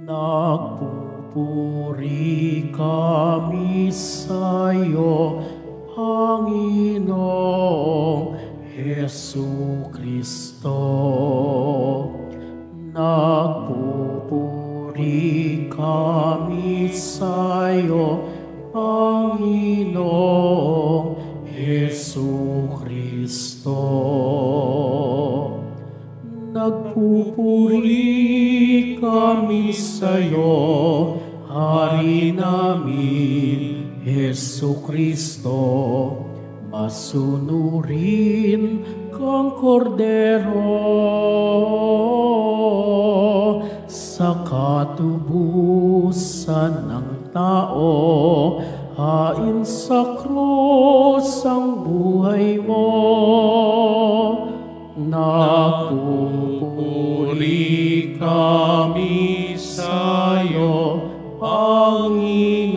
Nagpupuri kami sa'yo, Panginoong Jesucristo. Nagpupuri kami sa'yo, Panginoong Jesucristo. Nagpupuri kami sa'yo, Hari namin, Jesucristo. Masunurin kang kordero sa katubusan ng tao. Hain sa krus ang buhay mo. Nagpupuri kami sa'yo, Panginoong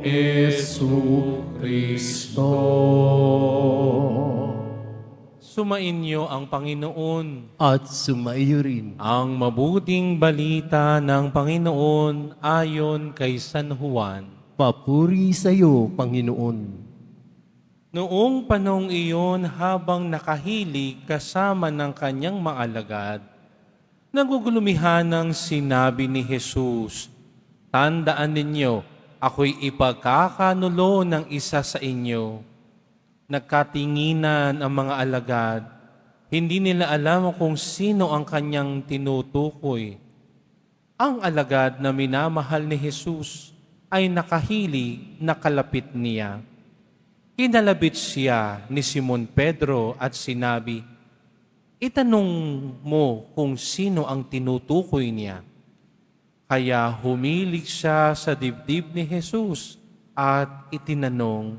Jesucristo. Sumainyo ang Panginoon. At sumaiyo rin. Ang mabuting balita ng Panginoon ayon kay San Juan. Papuri sa iyo, Panginoon. Noong panahong iyon, habang nakahilig kasama ng kanyang mga alagad, nagugulumihan ng sinabi ni Jesus, "Tandaan ninyo, ako'y ipagkakanulo ng isa sa inyo." Nagkatinginan ang mga alagad. Hindi nila alam kung sino ang kanyang tinutukoy. Ang alagad na minamahal ni Jesus ay nakahilig na kalapit niya. Kinalabit siya ni Simon Pedro at sinabi, "Itanong mo kung sino ang tinutukoy niya." Kaya humilig siya sa dibdib ni Jesus at itinanong,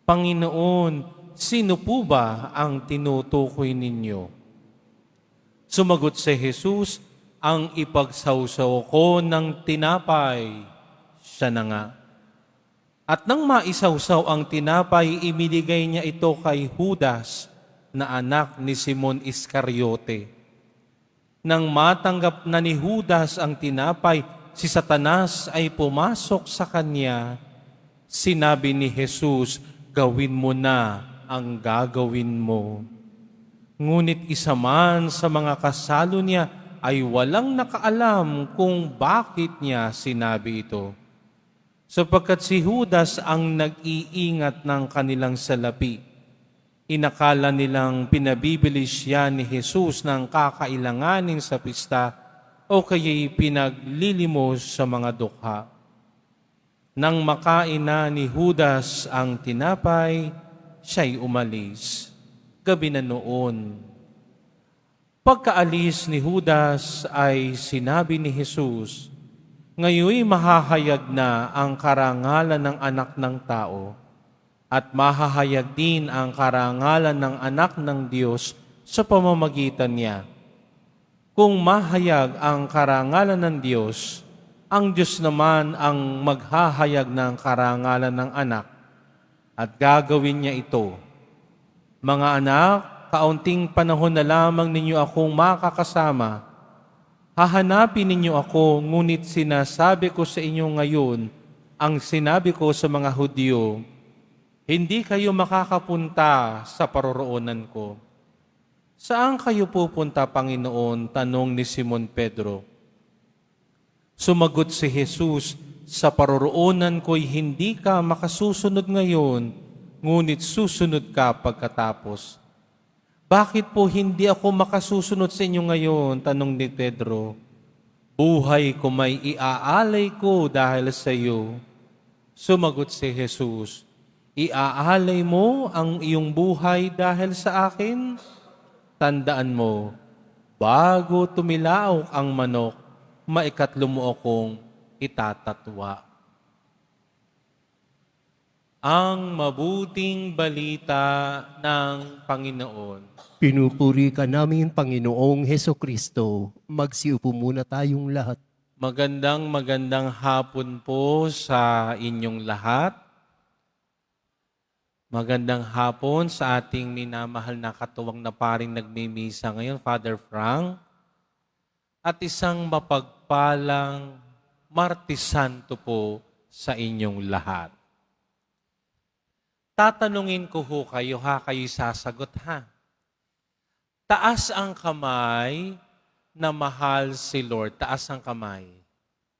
"Panginoon, sino po ba ang tinutukoy ninyo?" Sumagot si Jesus, "Ang ipagsawsaw ko ng tinapay, siya na nga." At nang maisawsaw ang tinapay, ibinigay niya ito kay Judas na anak ni Simon Iscariote. Nang matanggap na ni Judas ang tinapay, si Satanas ay pumasok sa kanya. Sinabi ni Jesus, "Gawin mo na ang gagawin mo." Ngunit isa man sa mga kasalo niya ay walang nakaalam kung bakit niya sinabi ito. Sapagkat si Judas ang nag-iingat ng kanilang salapi. Inakala nilang pinabibili siya ni Jesus ng kakailanganin sa pista o kaya'y pinaglilimos sa mga dukha. Nang makain na ni Judas ang tinapay, siya'y umalis. Gabi na noon. Pagkaalis ni Judas ay sinabi ni Jesus, "Ngayoy mahahayag na ang karangalan ng anak ng tao at mahahayag din ang karangalan ng anak ng Diyos sa pamamagitan niya. Kung mahayag ang karangalan ng Diyos, ang Diyos naman ang maghahayag ng karangalan ng anak at gagawin niya ito. Mga anak, kaunting panahon na lamang ninyo akong makakasama. Hahanapin ninyo ako, ngunit sinasabi ko sa inyo ngayon, ang sinabi ko sa mga Hudyo, hindi kayo makakapunta sa paroroonan ko." "Saan kayo pupunta, Panginoon?" tanong ni Simon Pedro. Sumagot si Jesus, "Sa paroroonan ko'y hindi ka makasusunod ngayon, ngunit susunod ka pagkatapos." "Bakit po hindi ako makasusunod sa inyo ngayon?" tanong ni Pedro. "Buhay ko may iaalay ko dahil sa iyo." Sumagot si Jesus, "Iaalay mo ang iyong buhay dahil sa akin? Tandaan mo, bago tumilaok ang manok, maikatlo mo akong itatatwa." Ang mabuting balita ng Panginoon. Pinupuri ka namin, Panginoong Hesukristo. Magsiupo muna tayong lahat. Magandang hapon po sa inyong lahat. Magandang hapon sa ating minamahal na katuwang na paring nagmimisa ngayon, Father Frank. at isang mapagpalang Martes Santo po sa inyong lahat. Tatanungin ko ho kayo, kayo sasagot ha. Taas ang kamay na mahal si Lord. Taas ang kamay.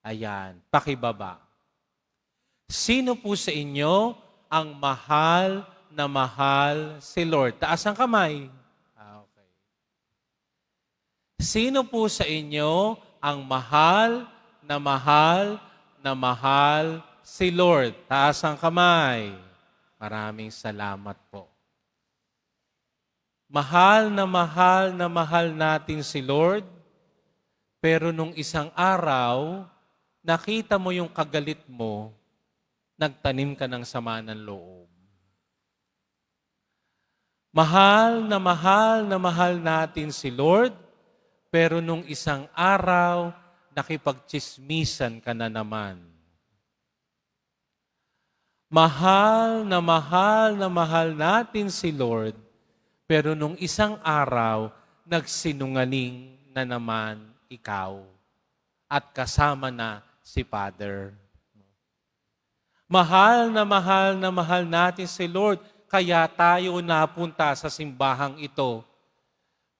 Ayan, pakibaba. Sino po sa inyo ang mahal na mahal si Lord? Taas ang kamay. Okay. Sino po sa inyo ang mahal na mahal na mahal si Lord? Taas ang kamay. Maraming salamat po. Mahal na mahal natin si Lord, pero nung isang araw, nakita mo yung kagalit mo, nagtanim ka ng sama ng loob. Mahal na mahal natin si Lord, pero nung isang araw, nakipagtsismisan ka na naman. Mahal na mahal natin si Lord, pero nung isang araw, nagsinungaling na naman ikaw at kasama na si Father. Mahal na mahal natin si Lord, kaya tayo napunta sa simbahang ito.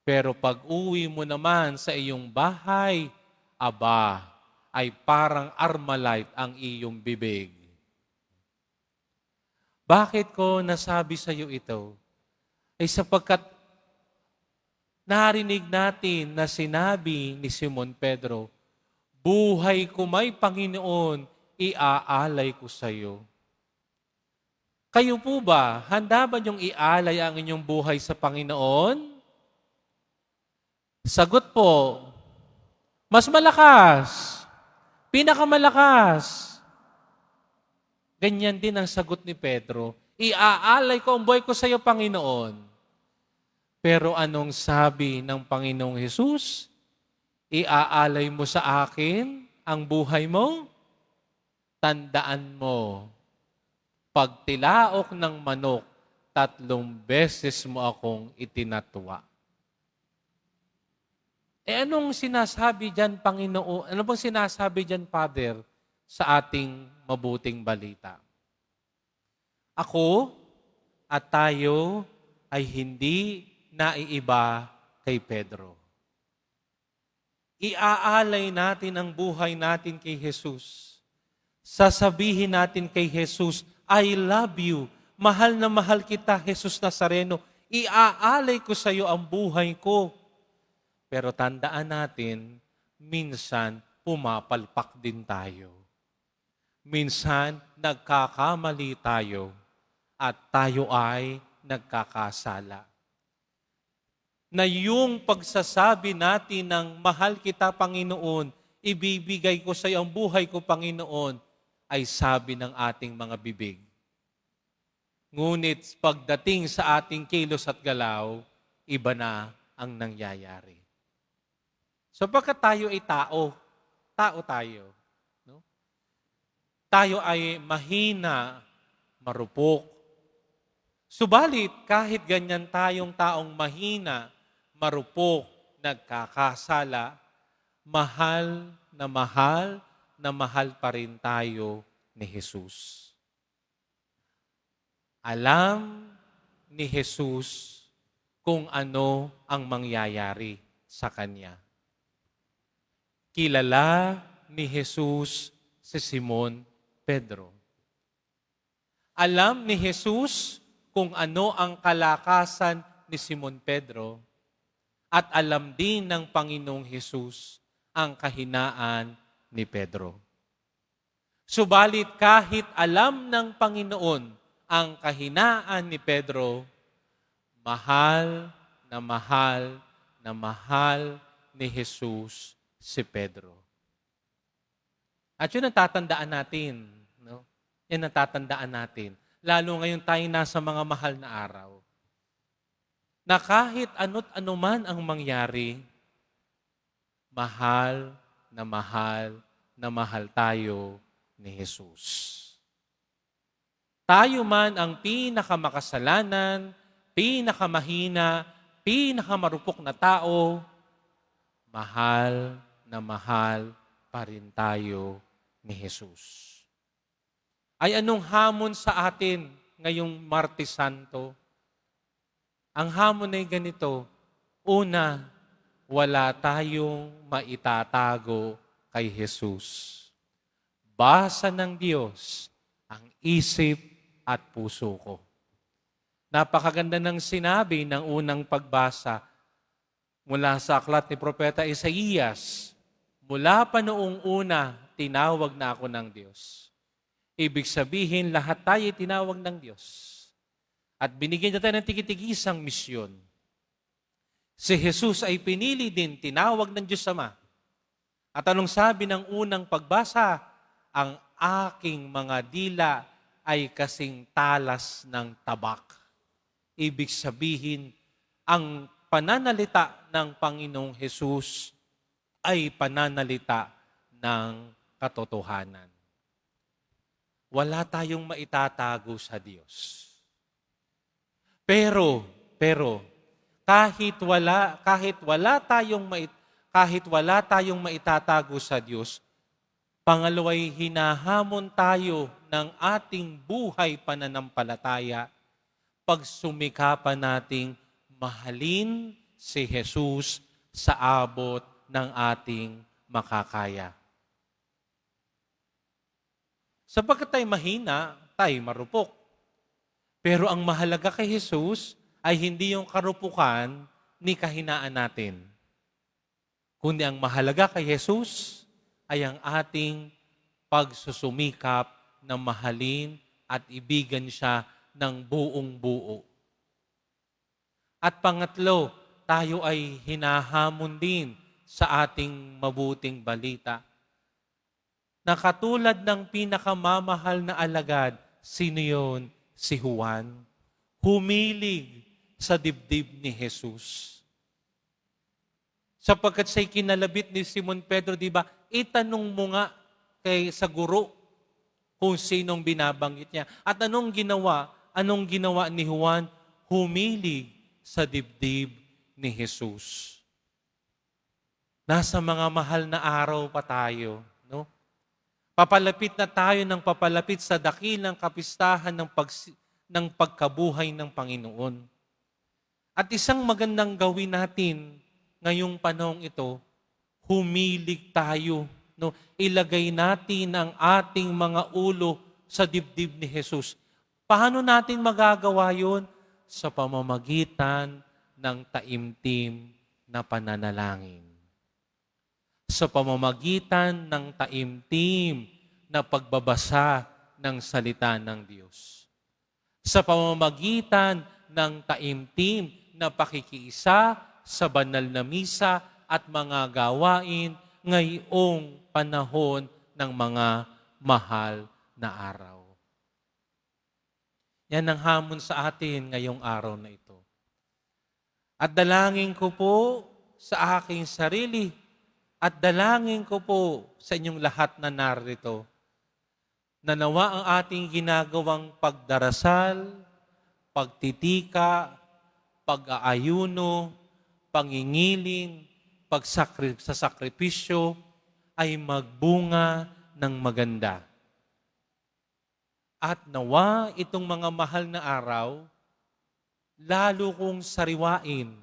Pero pag uwi mo naman sa iyong bahay, aba, ay parang Armalite ang iyong bibig. Bakit ko nasabi sa iyo ito? Ay sapagkat narinig natin na sinabi ni Simon Pedro, buhay ko may Panginoon, iaalay ko sa iyo. Kayo po ba, handa ba niyong ialay ang inyong buhay sa Panginoon? Sagot po, mas malakas, pinakamalakas. Ganyan din ang sagot ni Pedro, iaalay ko ang buhay ko sa iyo, Panginoon. Pero anong sabi ng Panginoong Hesus? Iaalay mo sa akin ang buhay mo? Tandaan mo, pag tilaok ng manok, 3 beses mo akong itinatwa. Anong sinasabi dyan, Panginoon? Ano bang sinasabi dyan, Father, sa ating mabuting balita? Ako at tayo ay hindi naiiba kay Pedro. Iaalay natin ang buhay natin kay Jesus. Sasabihin natin kay Jesus, I love you. Mahal na mahal kita, Jesus Nazareno. Iaalay ko sa iyo ang buhay ko. Pero tandaan natin, minsan pumapalpak din tayo. Minsan nagkakamali tayo at tayo ay nagkakasala. Na yung pagsasabi natin ng mahal kita, Panginoon, ibibigay ko sa iyo ang buhay ko, Panginoon, ay sabi ng ating mga bibig. Ngunit pagdating sa ating kilos at galaw, iba na ang nangyayari. So pagka tayo ay tao tayo. No? Tayo ay mahina, marupok. Subalit, kahit ganyan tayong taong mahina, marupok, nagkakasala, mahal na mahal pa rin tayo ni Jesus. Alam ni Jesus kung ano ang mangyayari sa Kanya. Kilala ni Jesus si Simon Pedro. Alam ni Jesus kung ano ang kalakasan ni Simon Pedro at alam din ng Panginoong Jesus ang kahinaan ni Pedro. Subalit kahit alam ng Panginoon ang kahinaan ni Pedro, mahal ni Jesus si Pedro. At yun ang tatandaan natin. No? Yan ang tatandaan natin. Lalo ngayon tayo nasa mga mahal na araw. Na kahit ano't ano man ang mangyari, mahal na mahal tayo ni Jesus. Tayo man ang pinakamakasalanan, pinakamahina, pinakamarupok na tao, mahal na mahal pa rin tayo ni Jesus. Ay anong hamon sa atin ngayong Martes Santo? Ang hamon ay ganito. Una, wala tayong maitatago kay Jesus. Basa ng Diyos ang isip at puso ko. Napakaganda ng sinabi ng unang pagbasa mula sa aklat ni Propeta Isaías. Mula pa noong una, tinawag na ako ng Diyos. Ibig sabihin, lahat tayo tinawag ng Diyos. At binigyan niya tayo ng tigitigisang misyon. Si Jesus ay pinili din, tinawag ng Diyos Ama. At anong sabi ng unang pagbasa? Ang aking mga dila ay kasing talas ng tabak. Ibig sabihin, ang pananalita ng Panginoong Jesus ay pananalita ng katotohanan. Wala tayong maitatago sa Diyos. Pero kahit wala tayong maitatago sa Diyos, pangalaway hinahamon tayo ng ating buhay pananampalataya pag sumikapan nating mahalin si Jesus sa abot ng ating makakaya. Sapagkat tayo mahina, tayo marupok. Pero ang mahalaga kay Jesus ay hindi yung karupukan ni kahinaan natin. Kundi ang mahalaga kay Jesus ay ang ating pagsusumikap na mahalin at ibigan siya ng buong buo. At pangatlo, tayo ay hinahamon din sa ating mabuting balita na katulad ng pinakamamahal na alagad, sino yun? Si Juan. Humilig sa dibdib ni Jesus. Sapagkat siya'y kinalabit ni Simon Pedro, di ba? Itanong mo nga sa guro kung sinong binabanggit niya. At anong ginawa? Anong ginawa ni Juan? Humilig sa dibdib ni Jesus. Nasa mga mahal na araw pa tayo, no? Papalapit na tayo ng papalapit sa dakilang kapistahan ng pagkabuhay ng Panginoon. At isang magandang gawin natin ngayong panahong ito, humilig tayo. No? Ilagay natin ang ating mga ulo sa dibdib ni Jesus. Paano natin magagawa yun? Sa pamamagitan ng taimtim na pananalangin. Sa pamamagitan ng taimtim na pagbabasa ng salita ng Diyos. Sa pamamagitan ng taimtim na pakikiisa sa banal na misa at mga gawain ngayong panahon ng mga mahal na araw. Yan ang hamon sa atin ngayong araw na ito. At dalangin ko po sa aking sarili at dalangin ko po sa inyong lahat na narito na nawa ang ating ginagawang pagdarasal, pagtitika, pag-aayuno, pangingiling, sa sakripisyo ay magbunga ng maganda. At nawa itong mga mahal na araw, lalo kong sariwain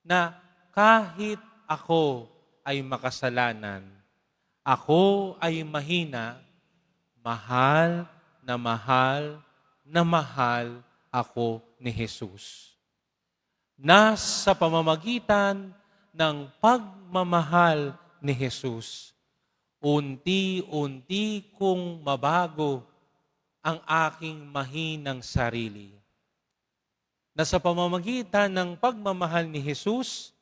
na kahit ako ay makasalanan, ako ay mahina, mahal na mahal na mahal ako ni Jesus. Nasa pamamagitan ng pagmamahal ni Jesus, unti-unti kong mabago ang aking mahinang sarili. Na sa pamamagitan ng pagmamahal ni Jesus,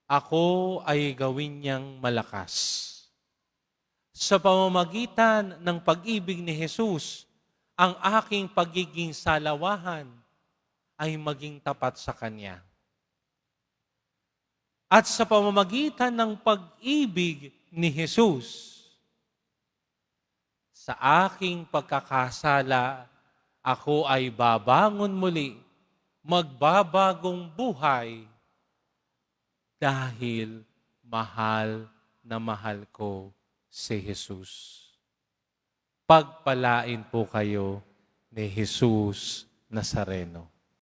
ako ay gawin niyang malakas. Sa pamamagitan ng pag-ibig ni Jesus, ang aking pagiging salawahan ay maging tapat sa Kanya. At sa pamamagitan ng pag-ibig ni Jesus, sa aking pagkakasala, ako ay babangon muli, magbabagong buhay, dahil mahal na mahal ko si Jesus. Pagpalain po kayo ni Jesus Nazareno.